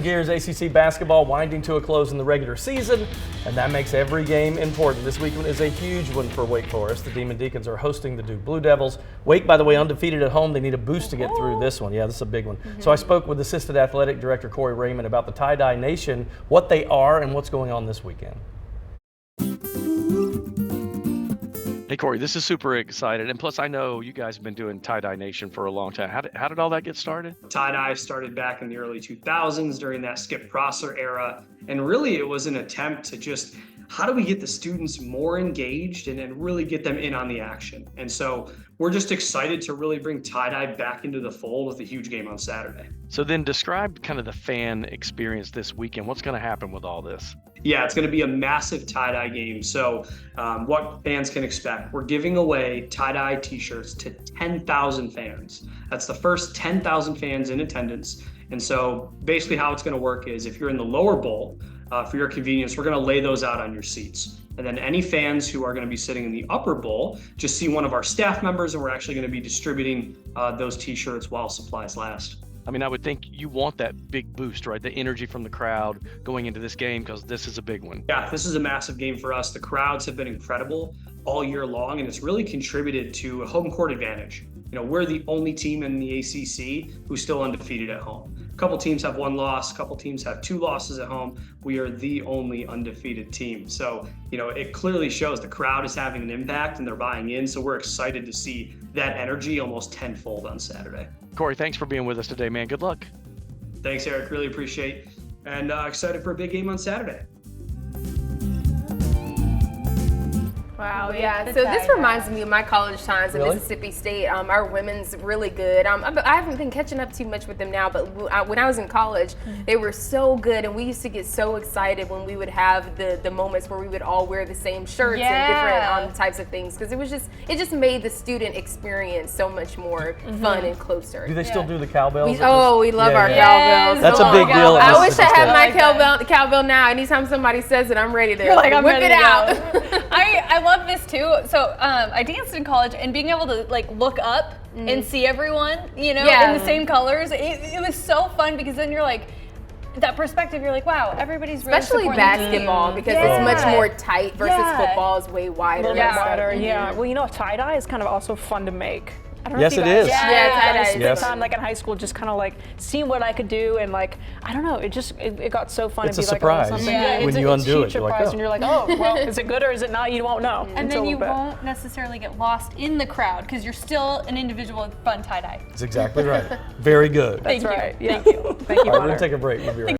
Gears ACC basketball winding to a close in the regular season, and that makes every game important. This weekend is a huge one for Wake Forest. The Demon Deacons are hosting the Duke Blue Devils. Wake, by the way, undefeated at home. They need a boost to get through this one. Yeah, this is a big one. So I spoke with Assistant Athletic Director Corey Raymond about the Tie-Dye Nation, what they are, and what's going on this weekend. Hey, Corey, this is super excited. And plus, I know you guys have been doing Tie-Dye Nation for a long time. How did all that get started? Tie-dye started back in the early 2000s during that Skip Prosser era. And really, it was an attempt to just, how do we get the students more engaged and really get them in on the action? And so we're just excited to really bring tie-dye back into the fold with a huge game on Saturday. So then describe kind of the fan experience this weekend. What's going to happen with all this? Yeah, it's going to be a massive tie-dye game. So what fans can expect, we're giving away tie-dye t-shirts to 10,000 fans. That's the first 10,000 fans in attendance. And so basically how it's going to work is if you're in the lower bowl, for your convenience, we're going to lay those out on your seats. And then any fans who are going to be sitting in the upper bowl, just see one of our staff members, and we're actually going to be distributing those t-shirts while supplies last. I mean, I would think you want that big boost, right? The energy from the crowd going into this game, because this is a big one. Yeah, this is a massive game for us. The crowds have been incredible all year long, and it's really contributed to a home court advantage. You know, we're the only team in the ACC who's still undefeated at home. A couple teams have one loss, a couple teams have 2 losses at home. We are the only undefeated team. So, you know, it clearly shows the crowd is having an impact and they're buying in. So we're excited to see that energy almost tenfold on Saturday. Corey, thanks for being with us today, man. Good luck. Thanks, Eric. Really appreciate it. And excited for a big game on Saturday. Wow, yeah. So this reminds me of my college times at Mississippi State. Our women's really good. I haven't been catching up too much with them now, but when I was in college, they were so good, and we used to get so excited when we would have the moments where we would all wear the same shirts and different types of things, because it just made the student experience so much more fun and closer. Do they still do the cowbells? We love our cowbells. That's a big deal. I wish I had my cowbell now. Anytime somebody says it, I'm ready to whip it out. I love this too. So I danced in college, and being able to like look up and see everyone, you know, in the same colors, it was so fun, because then you're like, that perspective, you're like, wow, everybody's really especially basketball, because it's much more tight versus football is way wider. Yeah. Well, you know, tie-dye is kind of also fun to make. I don't know Yes, if you it guys is. Yeah, spent time like in high school, just kind of like seeing what I could do, and like I don't know, it got so fun. It's to be a surprise when you undo it. You're like, and you're like, oh, well, is it good or is it not? You won't know. And then you won't necessarily get lost in the crowd, because you're still an individual with fun tie-dye. That's exactly right. Very good. That's right. Yeah. Thank you. Thank you. All right, we're going to take a break. We'll be right back.